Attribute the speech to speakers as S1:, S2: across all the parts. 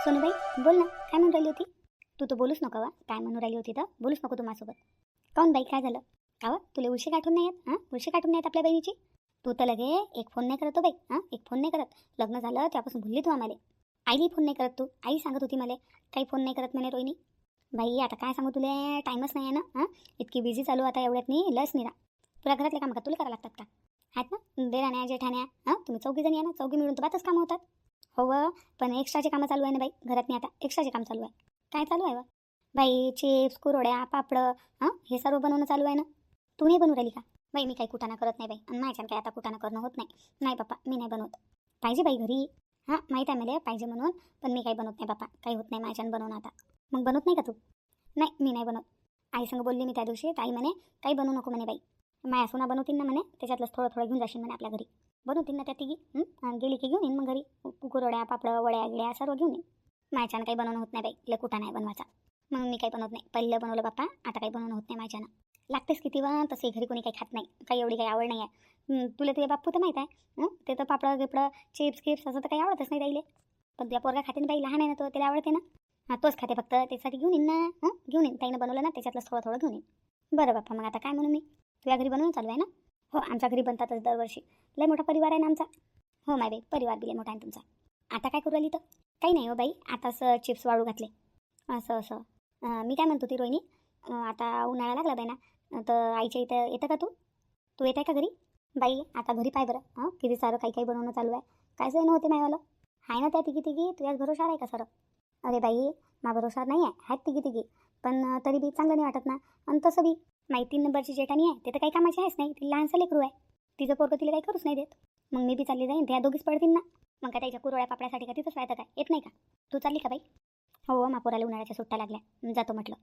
S1: सोनूबाई बोल ना, काय म्हणून राहिली होती? तू तर बोलूच नको वा, काय म्हणून राहिली होती तर बोलूच नको तू माझ्यासोबत. काऊन बाई, काय झालं? का तुला उलशी काढून नाही येत? उलशी काढून नाही येत आपल्या बहिणीची? तू तर लगे एक फोन नाही करत हो बाई. एक फोन नाही करत. लग्न झालं त्यापासून भुलली तू आम्हाला. आईली फोन नाही करत तू. आई सांगत होती मला काही फोन नाही करत म्हणे रोहिणी. बाई आता काय सांगू तुला, टाईमच नाही आहे ना. इतकी बिझी चालू आता एवढ्यात नाही लस निरा. तुला घरातले काम का तुला करावं लागतात का? आहेत ना देराण्या जेठाण्या, तुम्ही चौघी जणी आहे ना, चौघी मिळून तर बातच कामं होतात. हो पण एक्स्ट्राचे कामं चालू आहे ना बाई घरात. नाही आता एक्स्ट्राचे काम चालू आहे. काय चालू आहे व बाई? चिप्स कुरड्या पापड हे सर्व बनवणं चालू आहे ना. तू नाही बनवू राहिली का? बाई मी काही कुटाणा करत नाही बाई, आणि माझ्यानं काही आता कुटाणा करणं होत नाही. नाही बाप्पा मी नाही बनवत. पाहिजे बाई घरी, माहीत आहे मला पाहिजे म्हणून, पण मी काही बनवत नाही बाप्पा. काही होत नाही माझ्यानं बनवणं आता. मग बनवत नाही का तू? नाही मी नाही बनवत. आई संग बोलली मी त्या दिवशी, ताई म्हणे काही बनवू नको म्हणे बाई. माया सोना बनवतील ना म्हणे, त्याच्यातलंच थोडं थोडं घेऊन जाशील म्हणे आपल्या घरी. बनवतील ना त्या तिघी. गेली की घेऊन येईन मग घरी. कुरड्या पापड वड्या गिड्या सर्व घेऊन येईन. माझ्यानं काही बनवणं होत नाही बाई, लय कुठा नाही बनवायचा. मग मी काही बनवत नाही. पहिलं बनवलं बाप्पा, आता काही बनवणं होत नाही माझ्यानं. लागतेच किती वा, तसे घरी कोणी काही खात नाही, काही एवढी काही आवड नाही आहे. तुला तुझे बाप्पू तर माहीत आहे, ते तर पापड गिपडं चिप्स किप्स असं तर काही आवडतच नाही राहिले. पण तुझ्या पोरगा खाते ना बाई, लहान आहे ना तो, त्याला आवडते ना. तोच खाते फक्त, त्यासाठी घेऊन येईन ना. घेऊन येईन, ताईनं बनवलं ना त्याच्यातलंच थोडं थोडं घेऊन येईन. बरं बाप्पा मग आता काय म्हणू मी? तुझ्या घरी बनवून चालू आहे ना? हो आमच्या घरी बनतातच दरवर्षी. लय मोठा परिवार आहे ना आमचा. हो माय बाई, परिवार बिले मोठा आहे तुमचा. आता काय करू राहिली तर? काही नाही हो बाई, आताच चिप्स वाळू घातले. असं मी काय म्हणतो ती रोहिणी, आता उन्हाळा लागला बाई ना, तर आईच्या इथं येतं का तू? तू येत आहे का घरी? बाई आता घरी पाय बरं, किती सारं काही काही बनवणं चालू आहे. काय सोय नव्हते मायवालं. आहे ना त्या तिघी तिघी, तुझ्याच भरोशावर आहे का सर? अरे बाई मा भरोशावर नाही आहे, आहेत तिघी तिघी, पण तरी बी चांगलं नाही वाटत ना. आणि तसं बी माई 3 नंबरची जेठाणी आहे, ते तर काही कामाची आहेच नाही. ती लहानसं लेकरू आहे. तिचं पोरगं तिला काही करूच नाही देत. मग मी बी चालली जाईन, त्या दोघीच पडतील ना. मग काय त्याच्या कुरवड्या पापड्यासाठी का तिथंच राहतं काय? येत नाही का? तू चालली का बाई? हो मापोराला उन्हाळ्याच्या सुट्ट्या लागल्या, जातो म्हटलं.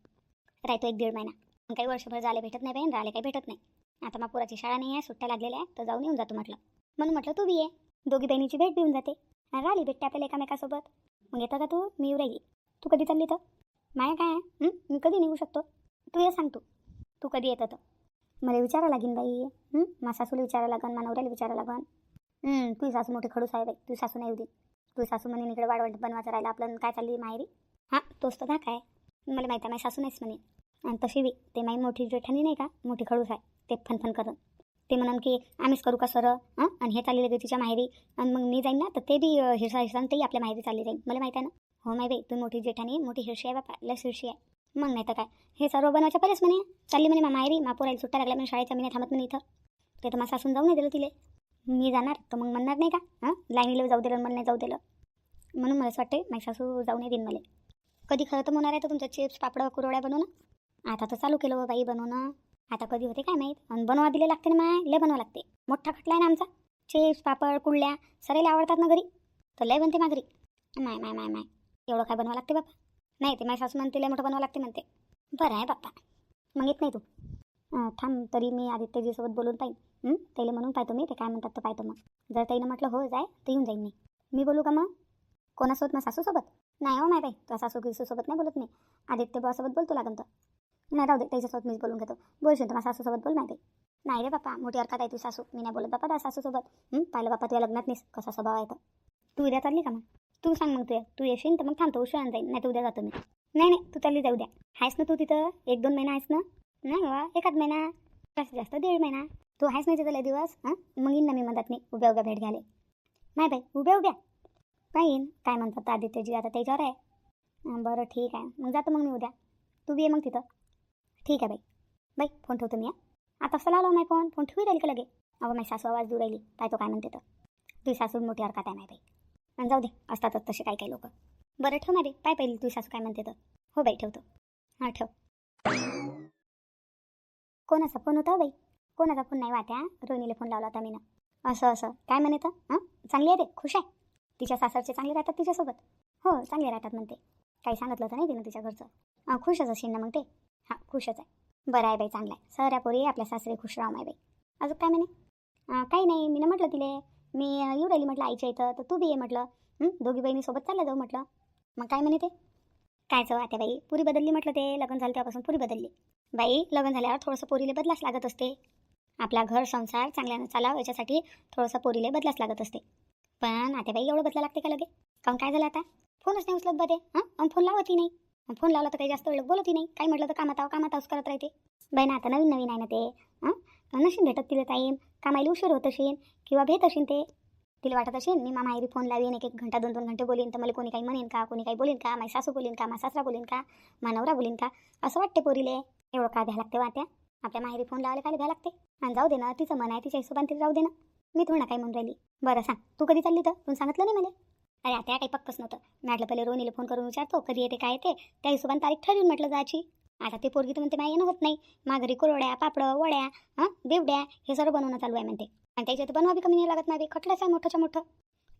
S1: राहतो 1-1.5 महिना. मग काही वर्षभर झाले भेटत नाही बाई, राहिले काही भेटत नाही. आता मापोराची शाळा नाही आहे, सुट्ट्या लागलेल्या आहे, तर जाऊन येऊन जातो म्हटलं. म्हणून म्हटलं तू बी ये, दोघी बहिणीची भेट देऊन जाते. राहिली भेटते आपल्याला एकामेकासोबत. मग येतं का तू? मी येऊ राहिली. तू कधी चालली तर? माया काय मी कधी निघू शकतो? तू ये सांग तू कधी येतं तर. मला विचारा लागेन बाई. मा सासूला विचारा लागन, मा नवऱ्याला विचारा लागन. तुझी सासू मोठी खडूस आहे बाई, तुझी सासू नाही येऊ. तुझी सासू म्हणे इकडे वाढवट बनवायचं राहिलं आपलं, काय चालली माहेरी? तोच तर धाक आहे. मला माहिती आहे माझी सासू नाहीच म्हणे. आणि तशी बी ते माई मोठी जेठाणी नाही का, मोठी खडूस आहे. ते फनफन करून ते म्हणून की आम्हीच करू का सर, आणि हे चालले गे तिच्या माहेरी. आणि मग मी जाईन ना, तर ते बी हिरसा तेही आपल्या माहेरी चालली जाईन. मला माहिती आहे ना. हो माय बाई, तू मोठी जेठाणी मोठी हिरशी आहे बापा, लस हिरशी आहे. मग नाही तर काय, हे सर्व बनवायच्या पहिलेच म्हणे चालली म्हणे माहेरी. मापोरायला सुट्ट्या लागल्या म्हणे शाळेच्या, मी थांबत म्हणे इथं. ते तर माझ्या सासून जाऊ नाही दिलं तिले. मी जाणार तर मग म्हणणार नाही का, लाईनीला जाऊ दिलं मला नाही जाऊ दिलं. म्हणून मला असं वाटते माझी सासू जाऊ नाही देईन मला. कधी खरं तर होणार आहे तर तुमचं चिप्स पापड कुरवड्या बनवणं? आता तर चालू केलं बाई बनवणं. आता कधी होते काय माहीत. आणि बनवा दिले लागते ना माय, लय बनवा लागते. मोठा खटला आहे ना आमचा. चिप्स पापड कुरड्या सरायला आवडतात ना घरी, तर लय बनते घरी. माय माय माय माय एवढं काय बनवा लागते बाप्पा? नाही ते माझी सासू म्हणते लय मोठं बनवा लागते म्हणते. बरं आहे बाप्पा, मग येत नाही तू? थांब तरी मी आदित्यजीसोबत बोलून पाहिजे. त्याला म्हणून पाहतो मी, ते काय म्हणतात तर पाहतो. मग जर त्यानं म्हटलं हो जाय तर येऊन जाईन मी बोलू का मग? कोणासोबत? मग सासूसोबत? नाही हो माय बाई, तुझ्या सासू गिसूसोबत नाही बोलत मी. आदित्य भावासोबत बोलतो लागन तर. नाही राहू दे, त्याच्यासोबत मीच बोलून घेतो. बोलशील तर माझ्या सासूसोबत बोल नाही बाई. नाही रे बाप्पा, मोठी हरकत आहे तू सासू. मी नाही बोलत बाप्पा त्या सासूसोबत. पाहिलं बाप्पा तुझ्या लग्नात नाही कसा स्वभाव आहे तर. तू उद्या चालली का मग? तू सांग मग तू येशील तर मग थांबतो, उशिरा जाईन. नाही तर उद्या जातो मी. नाही तू चालली जा उद्या. आहेस ना तू तिथं 1-2 महिना आहेस ना? नाही बाबा 1 महिना, जास्तीत जास्त 1.5 महिना. तू आहेस नाही तिथं लय दिवस. मग येईन ना मी मदत नाही उभ्या भेट घ्याले. नाही बाई उभ्या पाहीन काय म्हणतात आदित्यजी, आता त्याच्यावर आहे. बरं ठीक आहे, मग जातो मग मी उद्या. तू बी ये मग तिथं. ठीक आहे बाई फोन ठेवतो मी. आता असं लावला नाही फोन ठेवी राहील का लगे? माझी सासू आवाज देऊ राहिली, काय तो काय म्हणते तर. तुझी सासू मोठी हरकत आहे नाही बाई. आणि जाऊ दे, असतातच तसे काही लोक. बरं ठेव ना बाई, पाय पहिली तुझी सासू काय म्हणते तर. हो बाई ठेवतो. ठेव. कोणाचा फोन होता बाई? कोणाचा फोन नाही वाट्या, रोहिणीला फोन लावला होता मी. असं काय म्हणे तर? चांगली आहे रे, खुश आहे. तिच्या सासरचे चांगले राहतात तिच्यासोबत? हो चांगले राहतात म्हणते. काही सांगितलं तर नाही तिनं तिच्या घरचं. खुशच असेल ना मग ते. खुशच आहे. बरं आहे बाई, चांगलं आहे. सऱ्या पोरी आपल्या सासरे खुश राहा माय बाई. अजून काय म्हणे? काही नाही, मी म्हटलं तिले मी येऊ राहिली म्हटलं आईच्या इथं, तर तू बी ये म्हटलं. दोघी बहिणीसोबत चालल्या जाऊ म्हटलं. मग काय म्हणे ते? कायचं आता बाई, पुरी बदलली म्हटलं. ते लग्न झालं तेव्हापासून पुरी बदलली. बाई लग्न झाल्यावर थोडंसं पोरीले बदलाच लागत असते. आपला घर संसार चांगल्यानं चालावं याच्यासाठी थोडंसं पोरीले बदलाच लागत असते. पण आता बाई एवढं बदला लागते का लगे? काऊन काय झालं आता? फोनच नाही उचलत बा ते. हां फोन लावतही नाही. फोन लावला तर काही जास्त वेळ बोलतही नाही. काय म्हटलं तर कामात आहोस करत राहते. बाई ना आता नवीन नवीन आहे ना ते. नशीन भेटत तिला टाईम. कामाला उशीर होत असेल किंवा भेट असेल ते. तिला वाटत असेल मी माहेरी फोन लावीन, एक एक घंटा 2-2 घंटे बोलीन तर मला कोणी काही म्हणेन का, कोणी काही बोलीन का, माझी सासू बोलीन का, माझा सासरा बोलीन का, माझा नवरा बोलीन का, असं वाटते पोरीले. एवढं का भ्या लागते वाट्या. आपल्या माहेरी फोन लावायला काय भ्या लागते. आणि जाऊ दे ना, तिचं मन आहे, तिच्या हिशोबाने तिला जाऊ दे ना. मी थोडं ना काय म्हणून राहिली. बरं सांग तू कधी चालली तर तू सांगितलं नाही मला. अरे आता काही पक्कच नव्हतं. मी म्हटलं पहिले रोनीला फोन करून विचारतो कधी येते काय येते, त्या हिशोबाने तारीख ठरवून म्हटलं जायची. आता ते पोरगी तर म्हणते माझ्या येणं होत नाही. माघारी कुरवड्या पापडं वड्या देवड्या हे सर्व बनवणं चालू आहे म्हणते. आणि त्याच्यात बनवा बी कमी नाही लागत नाही. खटलंच आहे मोठंच्या मोठं.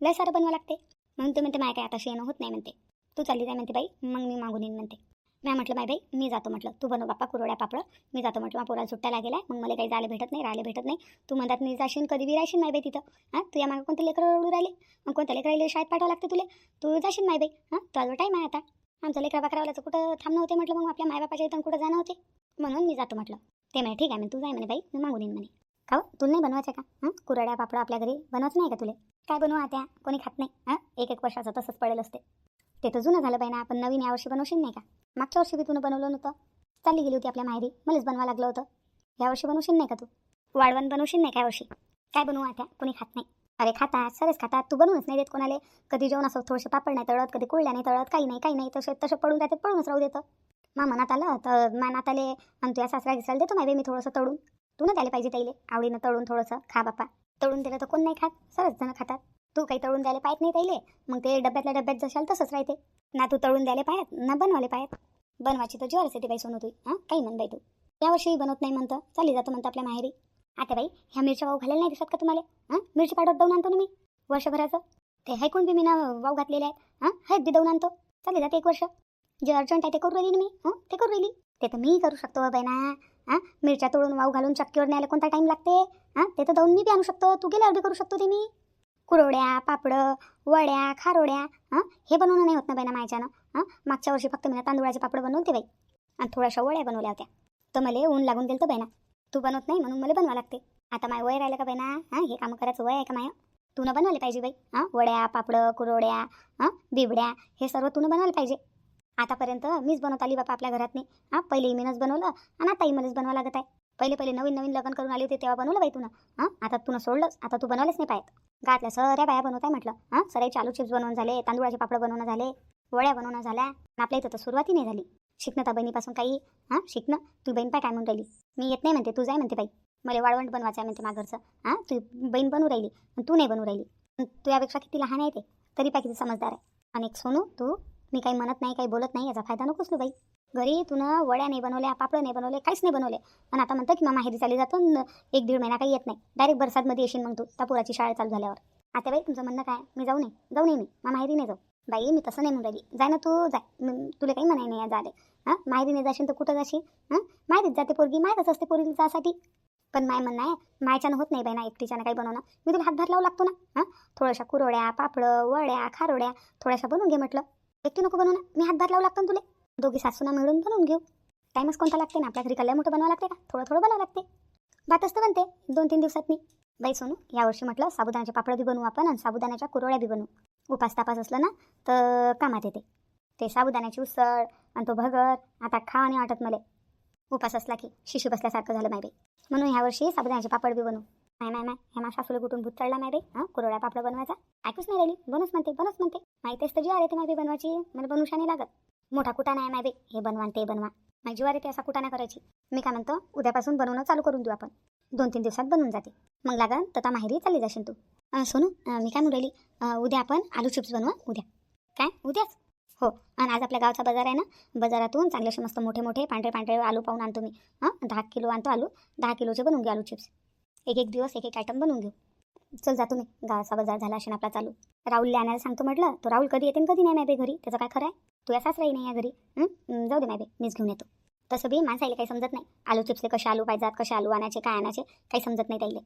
S1: लय सारं बनवा लागते. म्हणून ते म्हणते माय काय आता येणं होत नाही म्हणते. तू चालली जाय म्हणते बाई, मग मी मागून येईन म्हणते. मी म्हटलं माय बाई मी जातो म्हटलं, तू बनव बाप्पा कुरवड्या पापड, मी जातो म्हटलं. पोराला सुट्ट्या लागेला मग मला काही जायला भेटत नाही, राहायला भेटत नाही. तू म्हणतात मी जाशील कधी बी राहशील माय बाई तिथं. तू या मागं कोणते लेकरं रडू राहिले, मग कोणत्या लेकराला शाळेत पाठवावं लागते तुला. तू जाशील माय बाई. तो आजवर टाईम आहे आता. आमचं लेकरा बाकरावाल्याचं कुठं थांबणं होते म्हटलं, मग आपल्या मायबापाच्या इथं कुठं जाणं होते. म्हणून मी जातो म्हटलं. ते म्हणे ठीक आहे म्हणे, तू जाय म्हणे बाई, मी मागून येईन म्हणे. का तुला नाही बनवायचं का कुरड्या पापड आपल्या घरी बनवच नाही का तुला. काय बनवू आता, कोणी खात नाही. एक वर्षाचं तसंच पडेल असते. ते तर जुनं झालं बाई ना. आपण नवीन यावर्षी बनवशील नाही का. मागच्या वर्षी बी तुनं बनवलं नव्हतं. चालली गेली होती आपल्या माहेरी, मलाच बनवा लागलं होतं. यावर्षी बनवशील नाही का तू. वाळवण बनवशील नाही का यावर्षी. काय बनवू आता, कोणी खात नाही. अरे खातात सरेच खातात, तू बनवूनच नाही देत कोणाला. कधी जेवण असं थोडेसे पापड नाही तळत, कधी कुळल्या नाही तळत, काही नाही तसे पडून राहतात, पडूनच राहू देतं. मनात आलं तर मनात आले आणि तुझ्या सासरा घिसायला देतो माय बाई मी थोडंसं तळून. तू न द्यायला पाहिजे ताईले आवडीनं तळून थोडंसं खा बापा. तळून दिलं तर कोण नाही खात, सरच जण खातात. तू काही तळून द्यायला पाहत नाही ताईले, मग ते डब्यातल्या डब्यात जशाल तसंच राहते ना. तू तळून द्यायला पाहत ना बनवायला पाहत. बनवायची तर जीवारच येते बाई सोनू तू. काही म्हण बाई तू. यावर्षी बनवत नाही म्हणतं, चालली जातं म्हणतं आपल्या माहेरी. आता बाई ह्या मिरच्या वाव घालायला नाही दिसत का तुम्हाला. मिरची पावडर दवून आणतो ना मी वर्षभराचं. ते हायकून बी मी ना वाव घातलेले आहेत. हळद बी दवून आणतो, चालली जाते 1 वर्ष. जे अर्जंट आहे ते करू राहिली ना मी. ते करू राहिली. ते तर मी करू शकतो बाई ना. मिरच्या तोडून वाव घालून चक्कीवर न्यायला कोणता टाईम लागते. ते तर दवून मी बी आणू शकतो. तू गेल्यावर बी करू शकतो ते मी. कुरवड्या पापडं वड्या खारोड्या हे बनवणं नाही होत ना बाई ना माझ्यानं. मागच्या वर्षी फक्त मी तांदूळाचे पापड बनवते बाई, आणि थोड्याशा वड्या बनवल्या होत्या. तर मला ऊन लागून गेलं तर बाई ना. तू बनवत नाही म्हणून मला बनवा लागते. आता माय वय राहिलं का बाई ना. हे कामं करायचं वय आहे का माय. तू न बनवले पाहिजे बाई. वड्या पापडं कुरवड्या बिबड्या हे सर्व तू न बनवायला पाहिजे. आतापर्यंत मीच बनवत आली बापा आपल्या घरात नाही. पहिले मीनच बनवलं आणि आताही मलाच बनवा लागत आहे. पहिले नवीन लग्न करून आली होती तेव्हा बनवलं बाई तुनं. आता तुनं सोडलंच, आता तू बनवलेच नाही पाहत. गावातल्या सऱ्या बाया बनवत आहे म्हटलं. सराईचे आलू चिप्स बनवून झाले, तांदूळाचे पापड बनवणं झाले, वड्या बनवणं झाल्या. आपल्या इथं तर सुरुवाती नाही झाली शिकणं त्या बहिणीपासून काही. शिकणं तू बहीण पाय काय म्हणून राहिली. मी येत नाही म्हणते, तू जाय म्हणते बाई. मला वाळवंट बनवायचं आहे म्हणते माघरचं. तू बहीण बनवू राहिली आणि तू नाही बनवू राहिली. तू यापेक्षा किती लहान आहे ते तरी पाय किती समजदार आहे. आणि एक सोनू तू, मी काही म्हणत नाही काही बोलत नाही, याचा फायदा नकोस तू बाई. घरी तुनं वड्या नाही बनवल्या, पापड नाही बनवले, काहीच नाही बनवले. आणि आता म्हणतं की माहेरी चाली जातो 1-1.5 महिना काही येत नाही. डायरेक्ट बरसातमध्ये येशील मग तू त्या पोराची शाळा चालू झाल्यावर. आता बाई तुमचं म्हणणं काय, मी जाऊ नये मी माहेरी नाही जाऊ. बाई मी तसं नाही म्हणून राहिली. जाय ना तू जाय, तुला काही म्हणाय नाही जाले. माहेरी नाही जाशील तर कुठं जाशील. माहेरीच जाते पोरगी, माहेरच असते पोरीला जासाठी. पण माय म्हणणं आहे मायच्यानं होत नाही बाई ना एकटीच्यानं काही बनवणं. मी तुला हातभार लावू लागतो ना. थोड्याशा कुरवड्या पापडं वड्या खारोड्या थोड्याशा बनवून घे म्हटलं. एकटी नको बनवू ना, मी हातभार लावू लागतो ना तुला. दोघी सासूना मिळून बनवून घेऊ. टाईमच कोणता लागते ना आपल्या घरी. कल्ल्या मोठं बनवावं लागते का, थोडं बनावं लागते. भातच तर बनते 2-3 दिवसात मी. बाई सोनू यावर्षी म्हटलं साबुदाण्याचे पापड बी बनवू आपण आणि साबुदाण्याच्या कुरवड्या बी बनवू. उपास तापास असलं ना तर कामात येते ते साबुदाण्याची उसळ आणि तो भगर. आता खा नाही वाटत मला. उपास असला की शिशी बसल्यासारखं झालं माय बाई. म्हणून ह्यावर्षी साबुदाण्याचे पापड बी बनवू. नाही हे माझ्या सासूला कुठून भूत चढला माय बाई. कुरवड्या पापड बनवायचा ऐकूच नाही राहिली. बनवच म्हणते माहितीच तर जीवार येते माय बाई बनवायची. मला बनवूशा नाही लागत. मोठा कुटा नाही माय बाई, हे बनवा ते बनवा. माझी जीवार येते असा कुटा नाही करायची. मी काय म्हणतो उद्यापासून बनवणं चालू करून देऊ आपण. 2-3 दिवसात बनवून जाते. मग लागन तर माहेरी चालली जाशील तू. सोनू मी काय म्हणून राहिली, उद्या आपण आलू चिप्स बनवा. उद्या काय उद्याच हो. आणि आज आपल्या गावचा बाजार आहे ना, बाजारातून चांगलेसे मस्त मोठे पांढरे आलू पाहून आणतो मी. 10 किलो आणतो आलू. 10 किलोचे बनवून घेऊ आलू चिप्स. एक दिवस एक आयटम बनवून घेऊ. चल जातो मी. गावाचा बाजार झाला असेल आपला चालू. राहुलला आणायला सांगतो म्हटलं. तो राहुल कधी येते कधी नाही माय बाई घरी. त्याचं काय खरं आहे. तू या सासराही नाही या घरी. जाऊ दे माय बाई, मीच घेऊन येतो. तसं बी माणसाला काही समजत नाही. आलू चिप्सले कसे आलू पाहिजात, कसे आलू आणायचे काय आणायचे काही समजत नाही त्याला.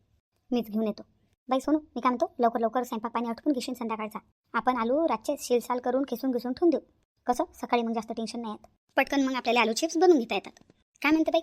S1: मीच घेऊन येतो. बाई सोनू मी काय म्हणतो लवकर स्वयंपाक पाणी आटपून घेशील संध्याकाळचा. आपण आलू रातचे शिलसाल करून खिसून ठेवून देऊ. कसं सकाळी मग जास्त टेन्शन नाही येत. पटकन मग आपल्याला आलू चिप्स बनवून घेता येतात. काय म्हणते बाई.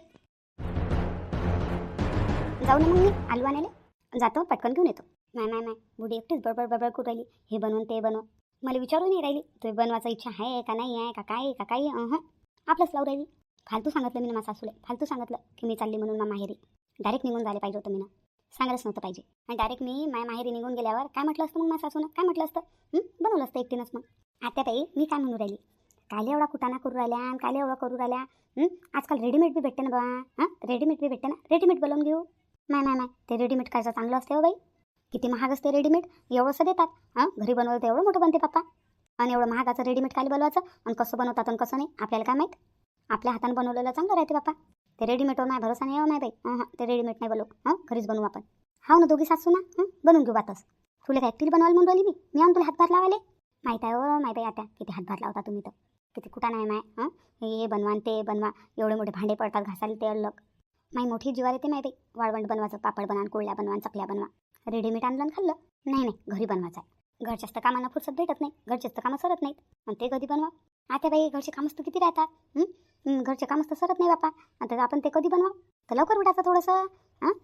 S1: जाऊ ना मग मी आलू आणायला जातो, पटकन घेऊन येतो. नाही बुढी एकटीच बडबड करू राहिली. हे बनवून ते बनव. मला विचारू नाही राहिली तुम्ही बनवायची इच्छा आहे का नाही आहे का काय आहे का काही आपलंच लावू राहिली. फालतू सांगितलं मी ना माझ्या सासूला, फालतू सांगितलं की मी चालली म्हणून मा माहेरी. डायरेक्ट निघून झाले पाहिजे होतं मी ना, सांगायलाच नव्हतं पाहिजे. आणि डायरेक्ट मी माझ्या माहेरी निघून गेल्यावर काय म्हटलं असतं मग माझ्या सासूनं, काय म्हटलं असतं? बनवलं असतं एकटीनंच. मग आत्याताई मी काय म्हणू राहिली, कायले एवढा कुटाणा करू राहिल्या आणि कायले एवढं करू राहिल्या. आजकाल रेडीमेड बी भेटते ना बा. रेडीमेड बी भेटते ना, रेडीमेड बोलवून घेऊ. नाही ते रेडीमेड कायचं चांगलं असते हो बाई, किती महाग असते रेडीमेड, एवढंसं देतात. घरी बनवलं तर एवढं मोठं बनते पप्पा, आणि एवढं महागाचं रेडीमेड कायले बनवायचं, आणि कसं बनवतात आणि कसं नाही आपल्याला काय माहीत. आपल्या हातानं बनवलेलं चांगलं राहते बाप्पा. ते रेडीमेडवर नाही भरोसा नाही नाही बाई. ते रेडीमेड नाही बनवू, घरीच बनवू आपण. हाव ना दोघी सासू ना, बनवून घेऊ बातच. तुला काय ॲक्टिव्ह बनवायला म्हणून राहिली मी आणून तुला हातभार लावायले. माहीत आहे हो माहीत आहे आता किती हातभार लावता तुम्ही तर, किती कुठं नाही माय. हे बनवा ते बनवा, एवढे मोठे भांडे पडतात घासायला ते अलग. माई मोठी जीवार येते माहिती, वाळवंट बनवायचं, पापड बनवा, कोळ्या बनवा, चकल्या बनवा. रेडीमेड आणलं आणि खाल्लं. नाही घरी बनवायचं आहे. घरच्याच तर कामांना फुरसत भेटत नाही, घरचेच तर कामं सरत नाहीत, आणि ते कधी बनवा. आता बाई घरचे कामच तर किती राहतात. घरचे कामच तर सरत नाही बापा. आता आपण ते कधी बनवा, तर लवकर उठायचं थोडंसं.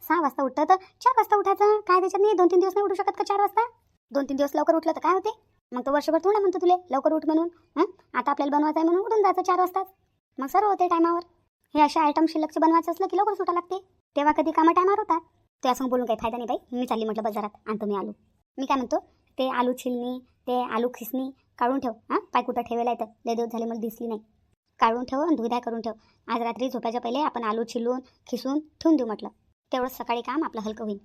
S1: 6 वाजता उठतं तर 4 वाजता उठायचं. काय त्याच्यात नाही, 2-3 दिवस नाही उठू शकत का 4 वाजता? 2-3 दिवस लवकर उठलं तर काय होते, मग तो वर्षभर थोडा म्हणतो तुले लवकर उठ म्हणून. आता आपल्याला बनवायचं आहे म्हणून उठून जायचं 4 वाजताच, मग सर्व होते टायमावर. हे अशा आयटम शिल्लकचे बनवायचं असलं की लवकर सुटा लागते, तेव्हा कधी कामं टायमावर होतात. ते असं बोलून काही फायदा नाही बाई. मी चालली म्हटलं बाजारात, आणतो मी आलू. मी काय म्हणतो, ते आलू छिलणी, ते आलू खिसणी काढून ठेव. पाय कुठं ठेवायला येतं, लय दिवस झाले मला दिसली नाही. काढून ठेव आणि धुदाय करून ठेव. आज रात्री झोपायच्या पहिले आपण आलू छिलून खिसून ठेवून देऊ म्हटलं. तेवढंच सकाळी काम आपलं हलकं होईल,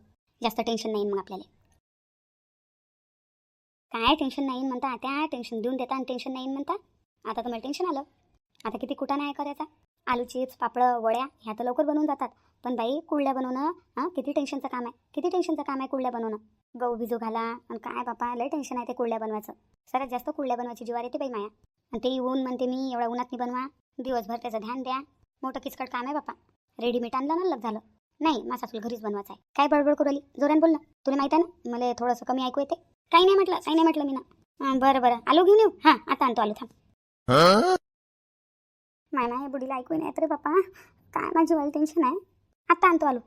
S1: जास्त टेन्शन नाही मग आपल्याला. काय टेन्शन नाही म्हणता त्या, टेन्शन देऊन देता आणि टेन्शन नाही म्हणता. आता तर मला टेन्शन आलं. आता किती कुठं नाही करायचा. आलू चिप्स, पापडं, वड्या ह्या तर लवकर बनवून जातात, पण बाई कुरड्या बनवणं किती टेन्शनचं काम आहे, किती टेन्शनचं काम आहे कुरड्या बनवणं. गहू भिजू घाला आणि काय बापा लय टेन्शन आहे ते कुरड्या बनवायचं. सर्वात जास्त कुरड्या बनवायची जीवार येते बाई माया. आणि ते ऊन म्हणते मी एवढ्या उन्हात नाही बनवा, दिवसभर त्याचं ध्यान द्या. मोठं किचकट काम आहे बापा. रेडीमेड आणलं ना लग झालं. नाही माझा सासूला घरीच बनवायचं आहे. काय बडबड करू राहिली, जोरान बोल ना. तुला माहिती आहे ना मला थोडंसं कमी ऐकू येते. काही नाही म्हटलं मी ना. बरं आलू घेऊन येऊ. आता आणतो आलू, थांब. माय हे बुडीला ऐकू नाही रे बापा, काय माझी वाली टेन्शन आहे. आता आणतो आलू.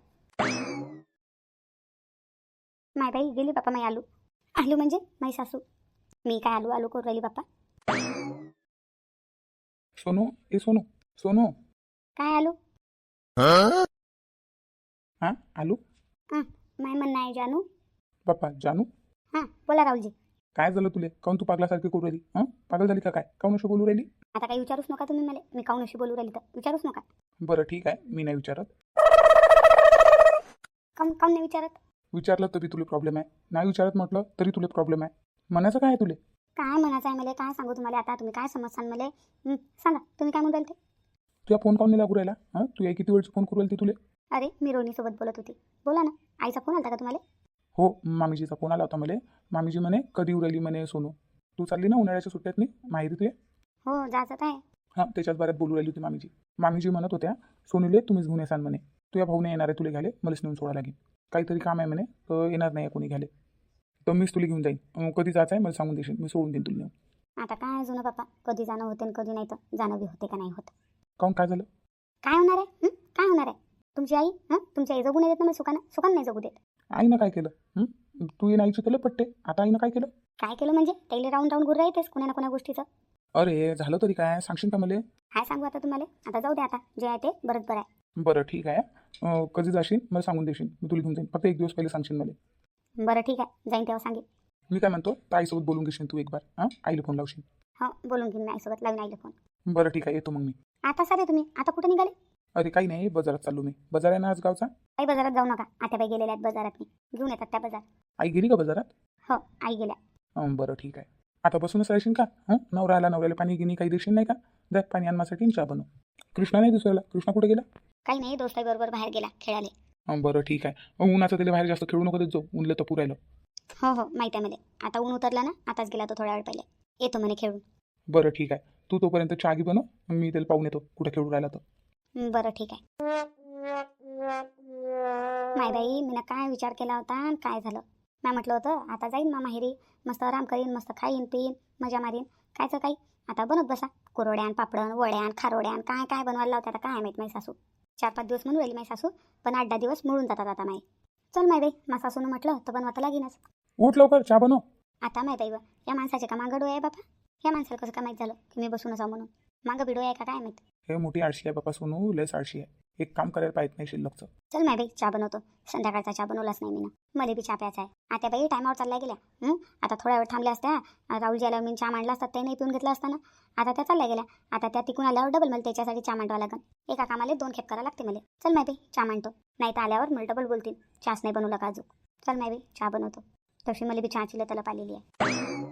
S1: माय बाई गेली बापा माय आलू. आलू म्हणजे माई सासू. मी काय आलू करू राहिली बापा.
S2: सोनू ए सोनू
S1: काय आलू?
S2: आलू
S1: माय म्हणणं आहे जानू.
S2: बाप्पा जानू.
S1: बोला राहुलजी.
S2: काय झालं तुले, काऊन तू पागलासारखी करू राहिली? पागल झाली का काय, काऊन अशी बोलू राहिली?
S1: आता काही विचारूच नका तुम्ही मला, मी काऊन अशी बोलू राहिली तर विचारूच नका.
S2: बरं ठीक आहे, मी नाही विचारत.
S1: काऊन नाही विचारत?
S2: विचारलं तरी तुला प्रॉब्लेम आहे, नाही विचारत म्हटलं तरी तुला प्रॉब्लेम आहे. म्हणायचं काय आहे तुले?
S1: काय म्हणायचं आहे मला, काय सांगू तुम्हाला आता, तुम्ही काय समजसान मला. सांगा तुम्ही काय म्हणून ते.
S2: तुझ्या फोन काऊन नाही लागू राहिला? तू या किती वेळची फोन करू राहिली तुले?
S1: अरे मी रोहिणीसोबत बोलत होती. बोला ना. आईचा फोन आला का तुम्हाला?
S2: हो मामीजीचा फोन आला होता मला. मामीजी म्हणे कधी येऊ राहिली म्हणे सोनू, तू चालली ना उन्हाळ्याच्या सुट्ट्यात नाही माहिती तुझे?
S1: हो जायचं आहे.
S2: त्याच्याच बाऱ्यात बोलू राहिली होती मामीजी. मामीजी म्हणत होत्या सोनूले तुम्हीच घेऊन येसान म्हणे, तुझ्या भाऊ नाही येणार आहे तुला घ्यायला, मलाच नेऊन सोडा लागेल. काहीतरी काम आहे म्हणे, तर येणार नाही कोणी घ्यायला, तर मीच तुला घेऊन जाईन. कधी जायचं आहे मला सांगून देशील, मी सोडून देईन तुला नेऊन.
S1: आता काय जुनं बाप्पा, कधी जाणं होते आणि कधी नाही, तर जाणं बी होते का नाही होत.
S2: काऊन काय झालं?
S1: काय होणार आहे? काय होणार आहे? तुमची आई तुमची आई जगू नाही देत ना मला, सुखानं नाही जगू देत.
S2: आईनं काय केलं? तू ये नाहीचं तुला पट्टे, आता आईनं काय केलं?
S1: काय केलं म्हणजे त्याला राऊंड गुर राहतेस कोणा ना कोणा गोष्टीचं.
S2: अरे झालं तरी काय सांगशील का मला?
S1: काय सांगू आता तुम्हाला, आता जाऊ दे, आता जे आहे ते बरं आहे.
S2: बरं ठीक आहे, कधी जाशील मला सांगून देशील, मी तुला घेऊन जाईन. फक्त 1 दिवस पहिले सांगशील मला.
S1: बरं ठीक आहे, जाईन तेव्हा सांगेन.
S2: मी काय म्हणतो, तर आईसोबत बोलून घेशील तू एक बार. आईला फोन लावशील.
S1: हो बोलून घेईन मी आईसोबत, लावून आईला फोन.
S2: बरं ठीक आहे, येतो मग मी.
S1: आता सारे तुम्ही आता कुठे निघाले?
S2: अरे काही नाही, बाजारात चाललो मी. बाजार आहे ना आज गावचा.
S1: काही बाजारात जाऊ नका, आता बाई गेलेल्या आहेत बाजारात, मी घेऊन येतात त्या बाजार.
S2: आई गेली का बाजारात?
S1: हो आई गेल्या.
S2: बरं ठीक आहे, आता बसूनच राहशील का? नवऱ्याला पाणी गिनी काही देशील नाही का? द्या पाणी आणण्यासाठी चहा बनव. कृष्णा नाही दिसायला, कृष्णा कुठे गेला?
S1: काही नाही, दोस्ताबरोबर बाहेर गेला खेळाले.
S2: बरं ठीक आहे, उन्हाचं त्याला बाहेर जास्त खेळू नको देत जाऊ, उनलं तर पुरायला.
S1: हो माहिती आहे मला, आता ऊन उतरला ना, आताच गेला तो थोड्या वेळ पहिले, येतो म्हणे खेळून.
S2: बरं ठीक आहे, तू तोपर्यंत चहा घे बनव, मी त्याला पाहून येतो कुठे खेळू राहिला तर.
S1: बरं ठीक आहे. माय बाई मी ना काय विचार केला होता आणि काय झालं. मी म्हटलं होतं आता जाईन माहेरी, मस्त आराम करीन, मस्त खाईन पिईन, मजा मारीन. कायचं काही आता बनत बसा कुरड्यान पापडन वड्यान खारोड्यान काय काय बनवायला लावते. आता काय माहीत माही सासू 4-5 दिवस म्हणून राहिली माही सासू, पण 8-10 दिवस मिळून जातात आता माही. चल माय बाई मा सासूनं म्हटलं तर बनवायला लागेनच.
S2: उठ लवकर चहा बनव.
S1: आता माहीत आहे बा या माणसाचे का मागं डोळे आहे बापा. या माणसाला कसं काय माहीत झालं की मी बसून असावं म्हणून. मागं बिडोळे आहे का काय माहीत.
S2: हे मोठी आळशी आहे बापा सोनू, लयच आळशी आहे. एक काम करायला पाहिजे नाही शिल्लकचं.
S1: चल माय बाई चहा बनवतो. संध्याकाळचा चहा बनवलाच नाही मी ना. मला बी चहा प्यायचा आहे. आता बाई टायमावर चालल्या गेल्या. आता थोड्या वेळ थांबल्या असत्या. राहुलजी आल्यावर मी चहा मांडला असता ते नाही पिऊन घेतला असता ना. आता त्या चालल्या गेल्या. आता त्या तिकून आल्यावर डबल मला त्याच्यासाठी चहा मांडवा लागेल. एका कामाला 2 खेप करावं लागते मला. चल माय बाई चहा मांडतो. नाही तर आल्यावर मला डबल बोलतील चहाच नाही बनवला का अजून. चल माय बाई चहा बनवतो. तशी मला बी चहाची लय तलप आलेली आहे.